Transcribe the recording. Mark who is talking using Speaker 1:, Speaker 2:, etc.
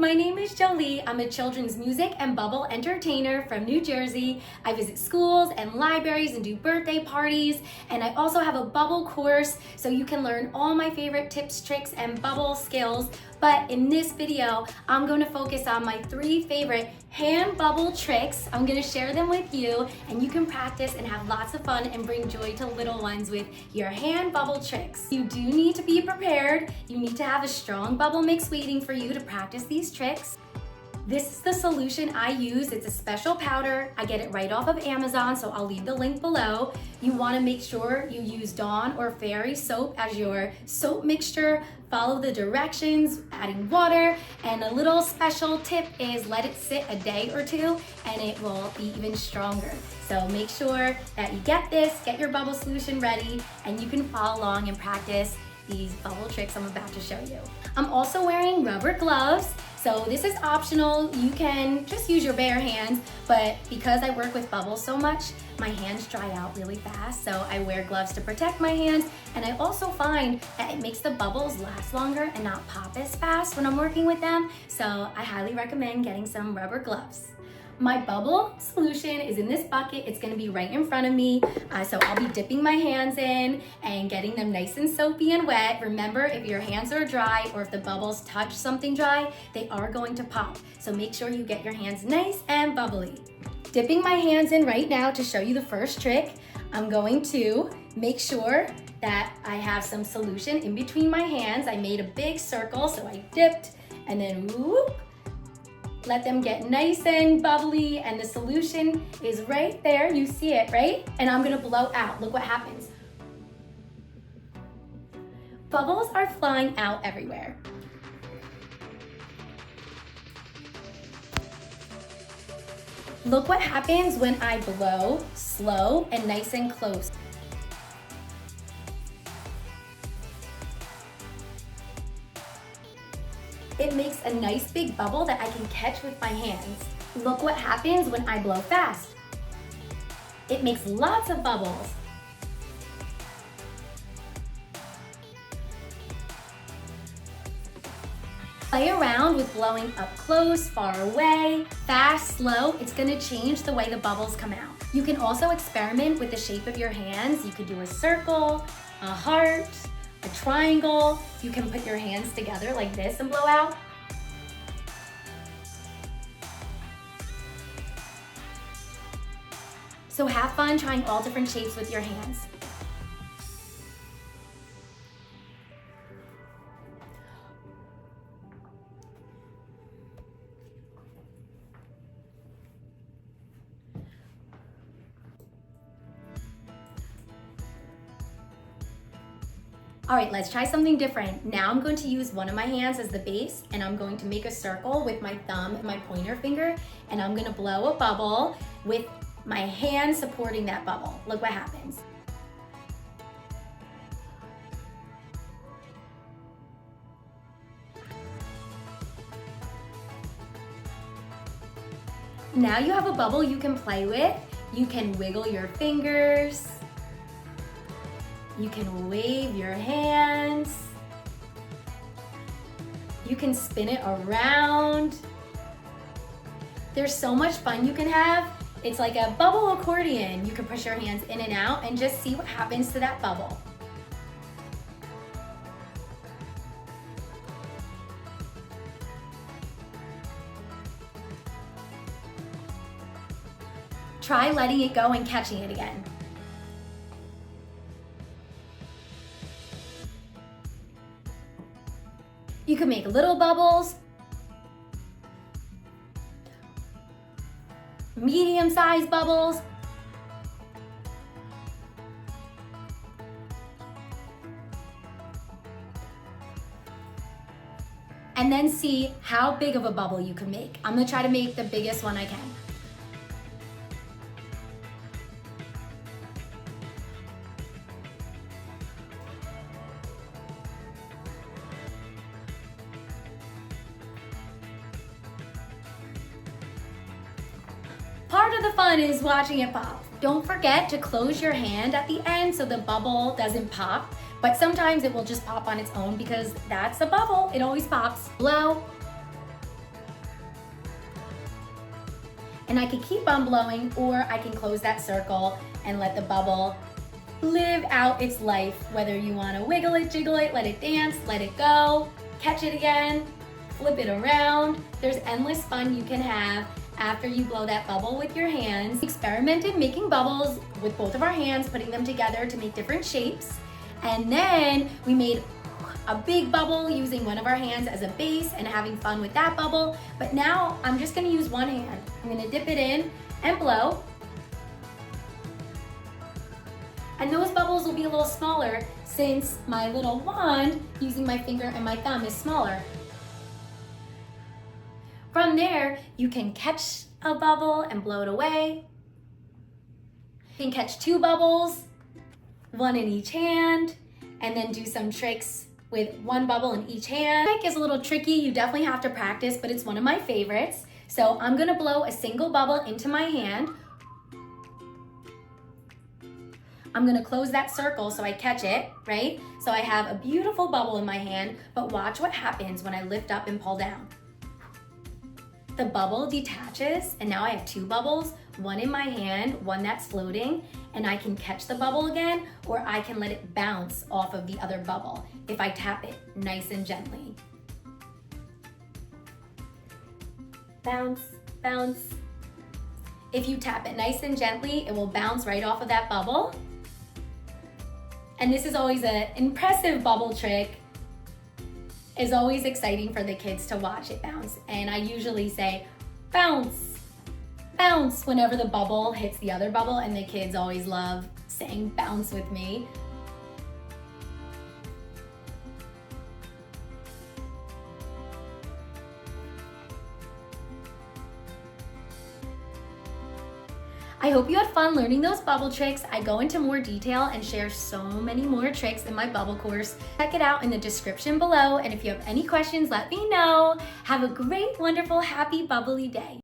Speaker 1: My name is Jolie. I'm a children's music and bubble entertainer from New Jersey. I visit schools and libraries and do birthday parties, and I also have a bubble course so you can learn all my favorite tips, tricks, and bubble skills. But in this video, I'm going to focus on my 3 favorite hand bubble tricks. I'm going to share them with you, and you can practice and have lots of fun and bring joy to little ones with your hand bubble tricks. You do need to be prepared. You need to have a strong bubble mix waiting for you to practice these tricks. This is the solution I use. It's a special powder. I get it right off of Amazon, so I'll leave the link below. You want to make sure you use Dawn or Fairy soap as your soap mixture. Follow the directions, adding water, and a little special tip is let it sit a day or 2 and it will be even stronger. So make sure that you get this, get your bubble solution ready, and you can follow along and practice these bubble tricks I'm about to show you. I'm also wearing rubber gloves. So this is optional. You can just use your bare hands, but because I work with bubbles so much, my hands dry out really fast. So I wear gloves to protect my hands. And I also find that it makes the bubbles last longer and not pop as fast when I'm working with them. So I highly recommend getting some rubber gloves. My bubble solution is in this bucket. It's gonna be right in front of me. So I'll be dipping my hands in and getting them nice and soapy and wet. Remember, if your hands are dry or if the bubbles touch something dry, they are going to pop. So make sure you get your hands nice and bubbly. Dipping my hands in right now to show you the first trick, I'm going to make sure that I have some solution in between my hands. I made a big circle, so I dipped and then whoop. Let them get nice and bubbly, and the solution is right there. You see it, right? And I'm gonna blow out. Look what happens. Bubbles are flying out everywhere. Look what happens when I blow slow and nice and close. It makes a nice big bubble that I can catch with my hands. Look what happens when I blow fast. It makes lots of bubbles. Play around with blowing up close, far away, fast, slow. It's gonna change the way the bubbles come out. You can also experiment with the shape of your hands. You could do a circle, a heart, a triangle. You can put your hands together like this and blow out. So have fun trying all different shapes with your hands. All right, let's try something different. Now I'm going to use one of my hands as the base, and I'm going to make a circle with my thumb and my pointer finger, and I'm gonna blow a bubble with my hand supporting that bubble. Look what happens. Now you have a bubble you can play with. You can wiggle your fingers. You can wave your hands. You can spin it around. There's so much fun you can have. It's like a bubble accordion. You can push your hands in and out and just see what happens to that bubble. Try letting it go and catching it again. You can make little bubbles, medium-sized bubbles, and then see how big of a bubble you can make. I'm gonna try to make the biggest one I can. Part of the fun is watching it pop. Don't forget to close your hand at the end so the bubble doesn't pop, but sometimes it will just pop on its own because that's a bubble. It always pops. Blow, And I can keep on blowing, or I can close that circle and let the bubble live out its life, whether you want to wiggle it, jiggle it, let it dance, let it go, catch it again, flip it around. There's endless fun you can have after you blow that bubble with your hands. We experimented making bubbles with both of our hands, putting them together to make different shapes. And then we made a big bubble using one of our hands as a base and having fun with that bubble. But now I'm just gonna use one hand. I'm gonna dip it in and blow. And those bubbles will be a little smaller since my little wand, using my finger and my thumb, is smaller. From there, you can catch a bubble and blow it away. You can catch 2 bubbles, 1 in each hand, and then do some tricks with 1 bubble in each hand. Trick is a little tricky, you definitely have to practice, but it's one of my favorites. So I'm gonna blow a single bubble into my hand. I'm gonna close that circle so I catch it, right? So I have a beautiful bubble in my hand, but watch what happens when I lift up and pull down. The bubble detaches, and now I have 2 bubbles, 1 in my hand, 1 that's floating, and I can catch the bubble again, or I can let it bounce off of the other bubble if I tap it nice and gently. Bounce, bounce. If you tap it nice and gently, it will bounce right off of that bubble. And this is always an impressive bubble trick. It's always exciting for the kids to watch it bounce. And I usually say, bounce, bounce, whenever the bubble hits the other bubble, and the kids always love saying bounce with me. I hope you had fun learning those bubble tricks. I go into more detail and share so many more tricks in my bubble course. Check it out in the description below, and if you have any questions, let me know. Have a great, wonderful, happy, bubbly day.